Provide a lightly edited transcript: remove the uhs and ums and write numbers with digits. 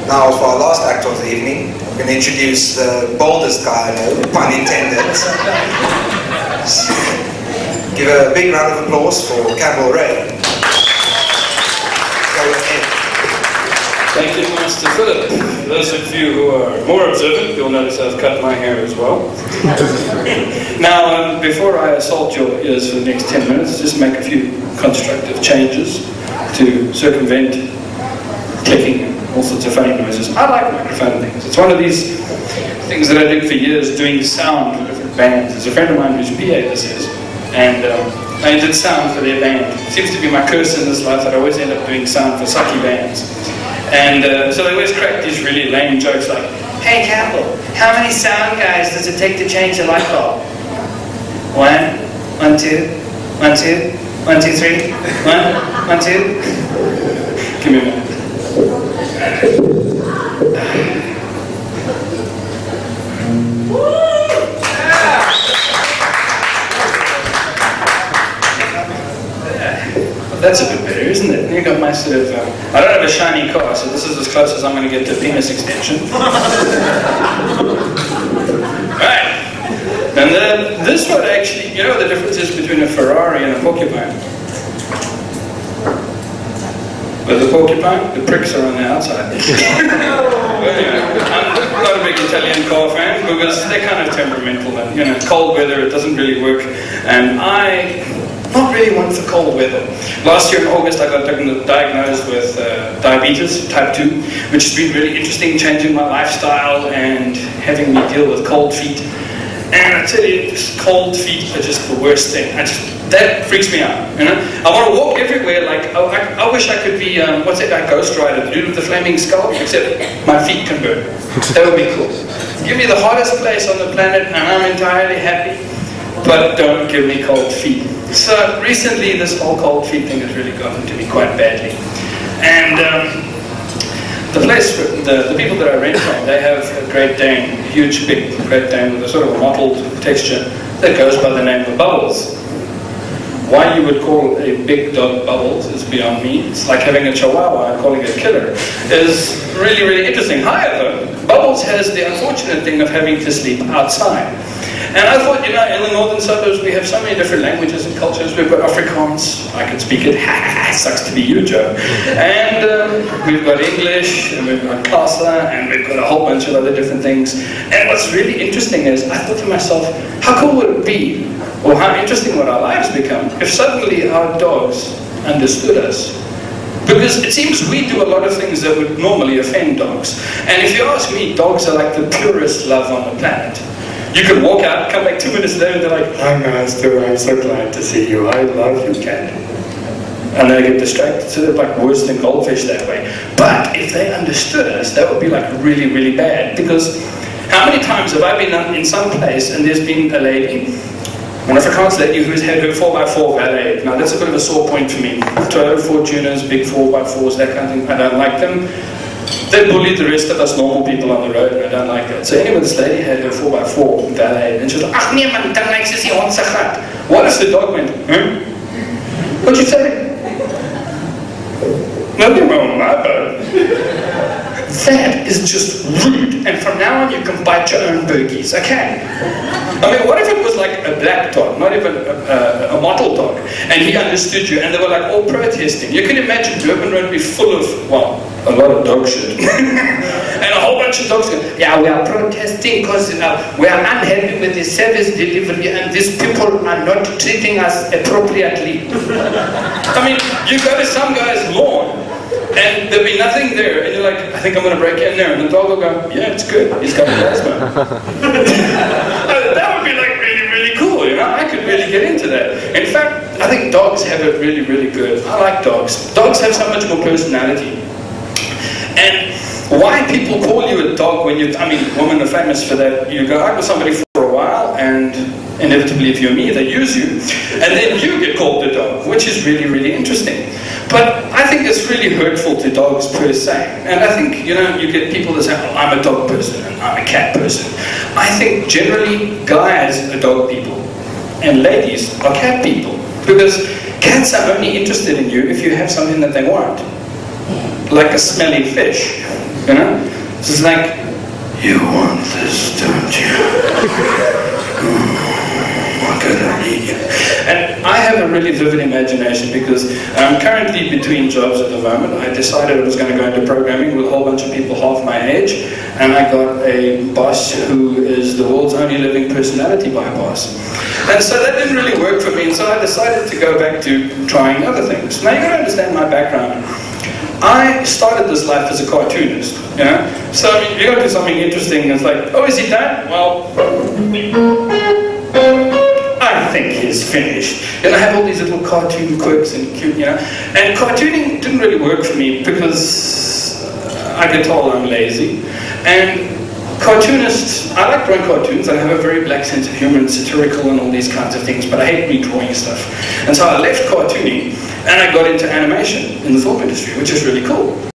Now for our last act of the evening, I'm going to introduce the boldest guy I know, pun intended. Give a big round of applause for Campbell Rae. Go ahead. Thank you, Master Philip. Those of you who are more observant, you'll notice I've cut my hair as well. Now, before I assault your ears for the next 10 minutes, just make a few constructive changes to circumvent clicking and all sorts of funny noises. I like microphone things. It's one of these things that I did for years, doing sound for different bands. There's a friend of mine whose PA this is, and I did sound for their band. It seems to be my curse in this life that I always end up doing sound for sucky bands. And so they always crack these really lame jokes like, "Hey Campbell, how many sound guys does it take to change a light bulb?" 1, 1, 2, 1, 2, 1, 2, 3, 1, 1, 2. Give me a minute. That's a bit better, isn't it? You got my sort of... I don't have a shiny car, so this is as close as I'm going to get to penis extension. Right. And this one actually, you know what the difference is between a Ferrari and a porcupine? With the porcupine, the pricks are on the outside. Anyway, I'm not a big Italian car fan because they're kind of temperamental and, you know, cold weather, it doesn't really work. And not really one for cold weather. Last year in August I got diagnosed with diabetes, type 2, which has been really interesting, changing my lifestyle and having me deal with cold feet. And I tell you, just cold feet are just the worst thing. That freaks me out, you know? I want to walk everywhere like, I wish I could be, what's that guy, Ghost Rider, the dude with the flaming skull, except my feet can burn. That would be cool. Give me the hottest place on the planet and I'm entirely happy, but don't give me cold feet. So recently this whole cold feet thing has really gotten to me quite badly. And the place, the people that I rent from, they have a Great Dane, a huge big Great Dane with a sort of mottled texture that goes by the name of Bubbles. Why you would call a big dog Bubbles is beyond me. It's like having a Chihuahua and calling it a killer. Is really, really interesting. However, Bubbles has the unfortunate thing of having to sleep outside. And I thought, you know, in the northern suburbs we have so many different languages and cultures. We've got Afrikaans, I can speak it, sucks to be you, Joe. And we've got English, and we've got Xhosa, and we've got a whole bunch of other different things. And what's really interesting is, I thought to myself, how cool would it be, or how interesting would our lives become, if suddenly our dogs understood us? Because it seems we do a lot of things that would normally offend dogs. And if you ask me, dogs are like the purest love on the planet. You could walk out, come back 2 minutes later, and they're like, "Hi Master, I'm so glad to see you. I love you, cat." And they get distracted, so they're like worse than goldfish that way. But if they understood us, that would be like really, really bad. Because how many times have I been in some place and there's been a lady, an Afrikaans lady who's had her 4x4 valet. Now that's a bit of a sore point for me. Toyota Fortuners, big 4x4s, that kind of thing, I don't like them. They bully the rest of us normal people on the road, and I don't like that. So anyway, this lady had her 4x4 valet, and she was like, "Ach nee man, dan lyk sy ons se gat." What if the dog went, "What'd you say?" "Nothing wrong with my boat." That is just rude, and from now on you can bite your own bogies, okay? I mean, what if it was like a black dog, not even a mottled dog, and he understood you, and they were like all protesting? You can imagine Durban Road be full of, well, a lot of dog shit. And a whole bunch of dogs go, "Yeah, we are protesting because we are unhappy with the service delivery and these people are not treating us appropriately." I mean, you go to some guy's lawn, and there'll be nothing there, and you're like, "I think I'm going to break in there," and the dog will go, "Yeah, it's good, he's got asthma." That would be like really, really cool, you know? I could really get into that. In fact, I think dogs have it really, really good. I like dogs. Dogs have so much more personality. And why people call you a dog when I mean, women are famous for that. You go out with somebody for a while, and inevitably, if you're me, they use you, and then you get called a dog, which is really, really interesting. But I think it's really hurtful to dogs per se. And I think, you know, you get people that say, "Oh, I'm a dog person and I'm a cat person." I think generally guys are dog people and ladies are cat people, because cats are only interested in you if you have something that they want. Like a smelly fish. you know? So it's like, you want this, don't you? What can I need? And I have a really vivid imagination because I'm currently between jobs at the moment. I decided I was going to go into programming with a whole bunch of people half my age, and I got a boss who is the world's only living personality boss. And so that didn't really work for me, and so I decided to go back to trying other things. Now, you got to understand my background. I started this life as a cartoonist, you know? So you got to do something interesting. It's like, oh, is he done? Well, I think he's finished. And I have all these little cartoon quirks and cute, you know? And cartooning didn't really work for me because I get told I'm lazy. And cartoonists, I like drawing cartoons. I have a very black sense of humor and satirical and all these kinds of things, but I hate redrawing stuff. And so I left cartooning and I got into animation in the film industry, which is really cool.